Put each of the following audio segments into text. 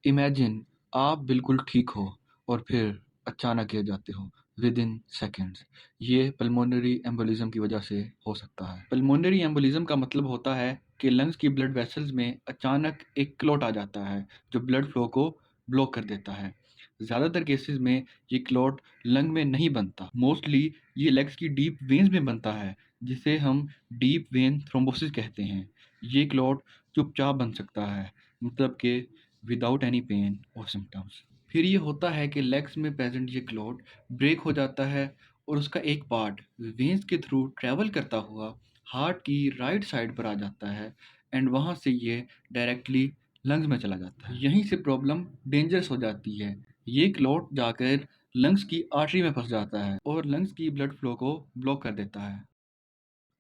Imagine आप बिल्कुल ठीक हो और फिर अचानक गिर जाते हो विद इन सेकेंड्स। ये पल्मोनरी एम्बोलिज्म की वजह से हो सकता है। पल्मोनरी एम्बोलिज्म का मतलब होता है कि लंग्स की ब्लड वेसल्स में अचानक एक क्लॉट आ जाता है जो ब्लड फ्लो को ब्लॉक कर देता है। ज़्यादातर केसेस में ये क्लॉट लंग में नहीं बनता। मोस्टली ये लेग्स की डीप वेन्स में बनता है जिसे हम डीप वेन थ्रोम्बोसिस कहते हैं। ये क्लॉट चुपचाप बन सकता है, मतलब कि विदाउट एनी पेन और सिम्टम्स। फिर ये होता है कि लेग्स में प्रेजेंट ये क्लॉट ब्रेक हो जाता है और उसका एक पार्ट वेन्स के थ्रू ट्रैवल करता हुआ हार्ट की राइट साइड पर आ जाता है एंड वहाँ से ये डायरेक्टली लंग्स में चला जाता है। यहीं से प्रॉब्लम डेंजरस हो जाती है। ये क्लॉट जाकर लंग्स की आर्टरी में फंस जाता है और लंग्स की ब्लड फ्लो को ब्लॉक कर देता है।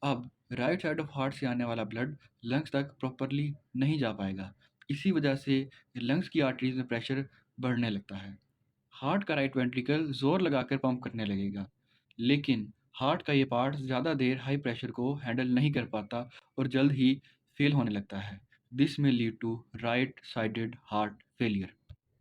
अब राइट साइड ऑफ हार्ट से आने वाला ब्लड लंग्स तक प्रॉपरली नहीं जा पाएगा। इसी वजह से लंग्स की आर्टरीज में प्रेशर बढ़ने लगता है। हार्ट का राइट वेंट्रिकल जोर लगाकर पंप करने लगेगा, लेकिन हार्ट का ये पार्ट ज़्यादा देर हाई प्रेशर को हैंडल नहीं कर पाता और जल्द ही फेल होने लगता है। दिस में lead to right sided heart failure.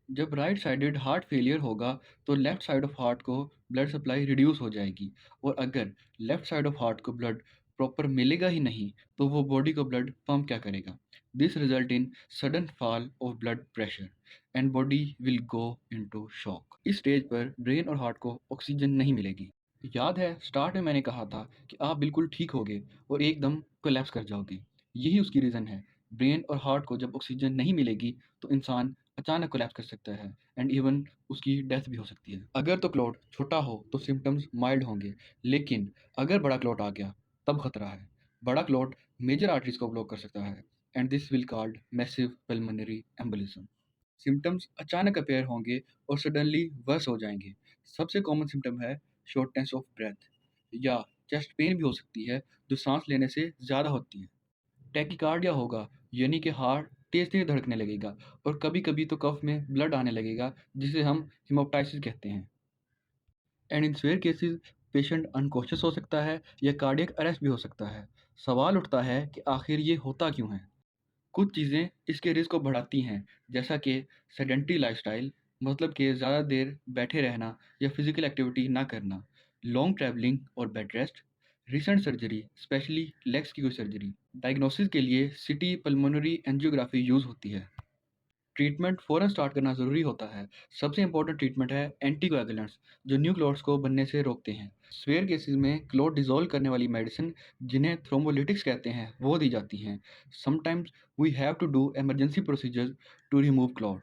जब राइट साइडेड हार्ट फेलियर होगा तो लेफ्ट साइड ऑफ हार्ट को ब्लड सप्लाई रिड्यूस हो जाएगी और अगर लेफ्ट साइड ऑफ हार्ट को ब्लड प्रॉपर मिलेगा ही नहीं तो वो बॉडी को ब्लड पंप क्या करेगा। This result in sudden fall of blood pressure and body will go into shock. इस स्टेज पर ब्रेन और हार्ट को ऑक्सीजन नहीं मिलेगी। याद है स्टार्ट में मैंने कहा था कि आप बिल्कुल ठीक होगे और एकदम कोलैप्स कर जाओगे। यही उसकी रीज़न है। ब्रेन और हार्ट को जब ऑक्सीजन नहीं मिलेगी तो इंसान अचानक कोलैप्स कर सकता है एंड इवन उसकी डेथ भी हो सकती है। अगर तो क्लॉट छोटा हो तो सिम्टम्स माइल्ड होंगे, लेकिन अगर बड़ा क्लॉट आ गया तब खतरा है। बड़ा क्लॉट मेजर आर्टरीज को ब्लॉक कर सकता है and this will called massive pulmonary embolism. Symptoms अचानक अपेयर होंगे और सडनली वर्स हो जाएंगे। सबसे कॉमन सिम्टम है शॉर्टनेस ऑफ ब्रेथ या चेस्ट पेन भी हो सकती है जो सांस लेने से ज़्यादा होती है। टैकीकार्डिया होगा, यानी कि हार्ट तेज तेज धड़कने लगेगा और कभी कभी तो कफ में ब्लड आने लगेगा जिसे हम हिमोप्टाइसिस कहते हैं। And in swear cases patient unconscious हो सकता है या कार्डियक अरेस्ट भी हो सकता है। सवाल उठता है कि आखिर ये होता क्यों है। कुछ चीज़ें इसके रिस्क को बढ़ाती हैं, जैसा कि सेडेंटरी लाइफस्टाइल, मतलब कि ज़्यादा देर बैठे रहना या फिजिकल एक्टिविटी ना करना, लॉन्ग ट्रैवलिंग और bed rest, recent surgery specially legs की कोई सर्जरी। डायग्नोसिस के लिए सिटी पल्मोनरी एंजियोग्राफी यूज़ होती है। ट्रीटमेंट फ़ौरन स्टार्ट करना ज़रूरी होता है। सबसे इंपॉर्टेंट ट्रीटमेंट है एंटीकोएगुलेंट्स जो न्यू क्लॉट्स को बनने से रोकते हैं। स्वेयर केसेस में क्लॉट डिसॉल्व करने वाली मेडिसिन जिन्हें थ्रोम्बोलिटिक्स कहते हैं वो दी जाती हैं। Sometimes we have to do emergency procedure to remove clot.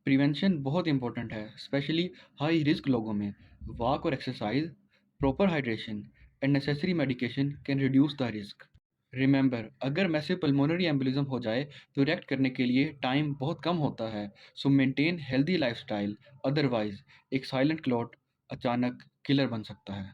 Prevention बहुत इंपॉर्टेंट है, स्पेशली हाई रिस्क लोगों में। वॉक और exercise, proper hydration and necessary medication can reduce the risk. Remember, अगर मैसिव पल्मोनरी एम्बोलिज्म हो जाए तो रिएक्ट करने के लिए टाइम बहुत कम होता है। सो मेंटेन हेल्दी लाइफस्टाइल, अदरवाइज एक साइलेंट क्लॉट अचानक किलर बन सकता है।